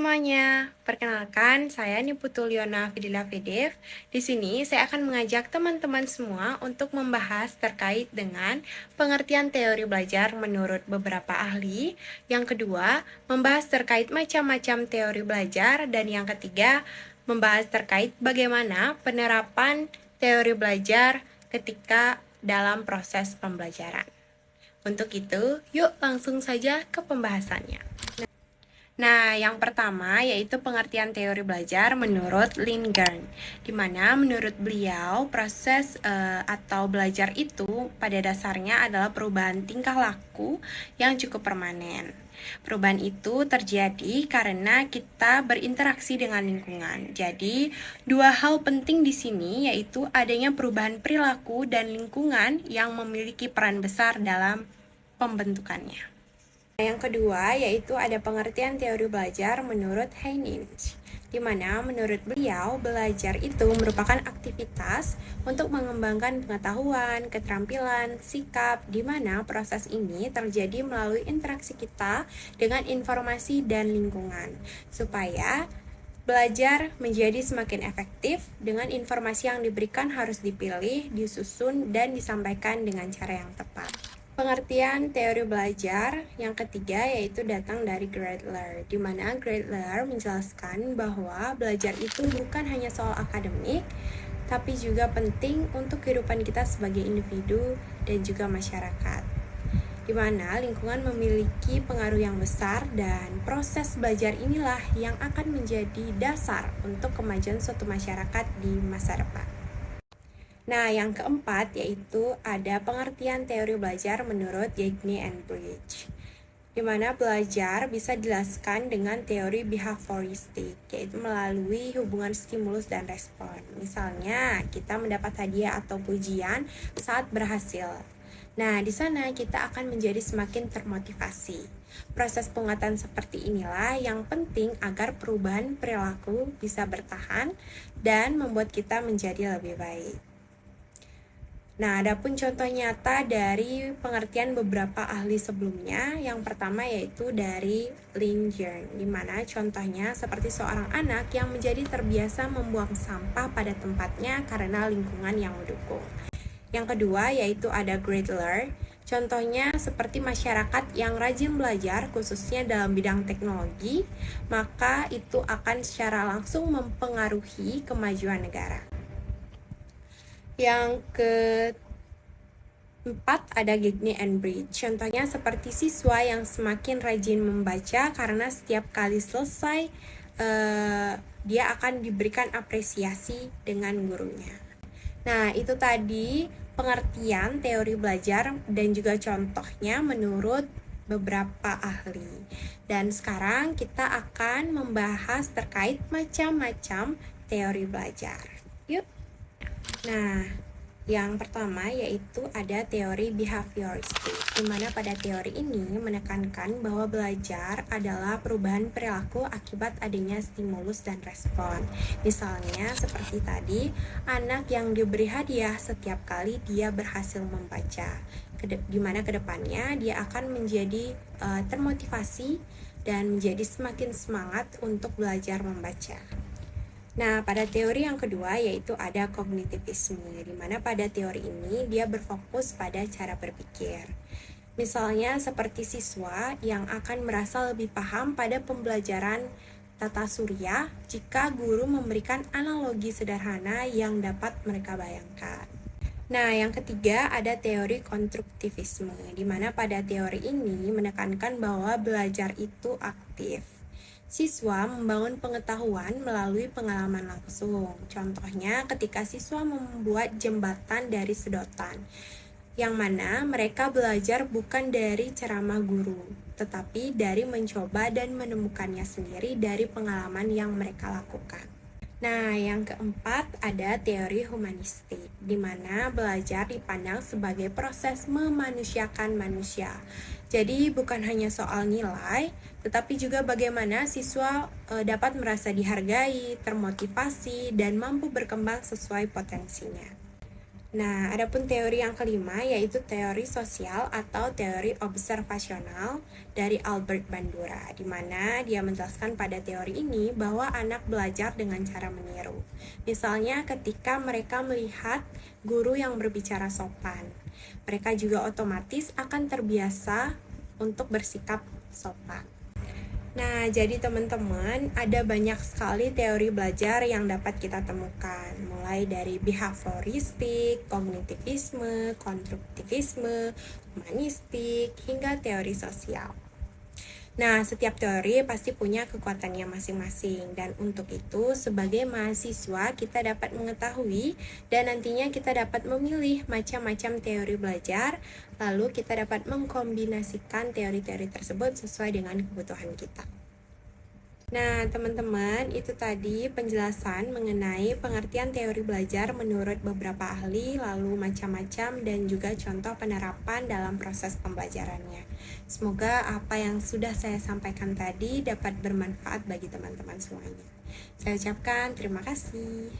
semuanya, perkenalkan saya Niputuliona Fidila Fedev. Di sini saya akan mengajak teman-teman semua untuk membahas terkait dengan pengertian teori belajar menurut beberapa ahli. Yang kedua, membahas terkait macam-macam teori belajar. Dan yang ketiga, membahas terkait bagaimana penerapan teori belajar ketika dalam proses pembelajaran. Untuk itu, yuk langsung saja ke pembahasannya. Nah, yang pertama yaitu pengertian teori belajar menurut Lingard, di mana menurut beliau proses atau belajar itu pada dasarnya adalah perubahan tingkah laku yang cukup permanen. Perubahan itu terjadi karena kita berinteraksi dengan lingkungan. Jadi, dua hal penting di sini yaitu adanya perubahan perilaku dan lingkungan yang memiliki peran besar dalam pembentukannya. Yang kedua yaitu ada pengertian teori belajar menurut Heinrich, di mana menurut beliau belajar itu merupakan aktivitas untuk mengembangkan pengetahuan, keterampilan, sikap, di mana proses ini terjadi melalui interaksi kita dengan informasi dan lingkungan, supaya belajar menjadi semakin efektif dengan informasi yang diberikan harus dipilih, disusun, dan disampaikan dengan cara yang tepat. Pengertian teori belajar yang ketiga yaitu datang dari Greitler, di mana Greitler menjelaskan bahwa belajar itu bukan hanya soal akademik, tapi juga penting untuk kehidupan kita sebagai individu dan juga masyarakat, di mana lingkungan memiliki pengaruh yang besar dan proses belajar inilah yang akan menjadi dasar untuk kemajuan suatu masyarakat di masa depan. Nah, yang keempat yaitu ada pengertian teori belajar menurut Gagne and Bridge, di mana belajar bisa dijelaskan dengan teori behavioristik, yaitu melalui hubungan stimulus dan respon. Misalnya, kita mendapat hadiah atau pujian saat berhasil. Nah, di sana kita akan menjadi semakin termotivasi. Proses penguatan seperti inilah yang penting agar perubahan perilaku bisa bertahan dan membuat kita menjadi lebih baik. Nah, adapun contoh nyata dari pengertian beberapa ahli sebelumnya, yang pertama yaitu dari Lingard, di mana contohnya seperti seorang anak yang menjadi terbiasa membuang sampah pada tempatnya karena lingkungan yang mendukung. Yang kedua yaitu ada Greitler, contohnya seperti masyarakat yang rajin belajar khususnya dalam bidang teknologi, maka itu akan secara langsung mempengaruhi kemajuan negara. Yang keempat ada Gagne and Bridge. Contohnya seperti siswa yang semakin rajin membaca karena setiap kali selesai dia akan diberikan apresiasi dengan gurunya. Nah, itu tadi pengertian teori belajar dan juga contohnya menurut beberapa ahli. Dan sekarang kita akan membahas terkait macam-macam teori belajar. Yuk. Nah, yang pertama yaitu ada teori behavioristik, di mana pada teori ini menekankan bahwa belajar adalah perubahan perilaku akibat adanya stimulus dan respon. Misalnya seperti tadi, anak yang diberi hadiah setiap kali dia berhasil membaca, di mana kedepannya dia akan menjadi termotivasi dan menjadi semakin semangat untuk belajar membaca. Nah, pada teori yang kedua yaitu ada kognitivisme, di mana pada teori ini dia berfokus pada cara berpikir. Misalnya seperti siswa yang akan merasa lebih paham pada pembelajaran tata surya jika guru memberikan analogi sederhana yang dapat mereka bayangkan. Nah, yang ketiga ada teori konstruktivisme, di mana pada teori ini menekankan bahwa belajar itu aktif. Siswa membangun pengetahuan melalui pengalaman langsung. Contohnya ketika siswa membuat jembatan dari sedotan, yang mana mereka belajar bukan dari ceramah guru, tetapi dari mencoba dan menemukannya sendiri dari pengalaman yang mereka lakukan. Nah, yang keempat ada teori humanistik, di mana belajar dipandang sebagai proses memanusiakan manusia. Jadi bukan hanya soal nilai, tetapi juga bagaimana siswa dapat merasa dihargai, termotivasi, dan mampu berkembang sesuai potensinya. Nah, adapun teori yang kelima yaitu teori sosial atau teori observasional dari Albert Bandura, di mana dia menjelaskan pada teori ini bahwa anak belajar dengan cara meniru. Misalnya ketika mereka melihat guru yang berbicara sopan, mereka juga otomatis akan terbiasa untuk bersikap sopan. Nah, jadi teman-teman, ada banyak sekali teori belajar yang dapat kita temukan, mulai dari behavioristik, kognitivisme, konstruktivisme, humanistik, hingga teori sosial. Nah, setiap teori pasti punya kekuatannya masing-masing, dan untuk itu, sebagai mahasiswa, kita dapat mengetahui dan nantinya kita dapat memilih macam-macam teori belajar, lalu kita dapat mengkombinasikan teori-teori tersebut sesuai dengan kebutuhan kita. Nah, teman-teman, itu tadi penjelasan mengenai pengertian teori belajar menurut beberapa ahli, lalu macam-macam, dan juga contoh penerapan dalam proses pembelajarannya. Semoga apa yang sudah saya sampaikan tadi dapat bermanfaat bagi teman-teman semuanya. Saya ucapkan terima kasih.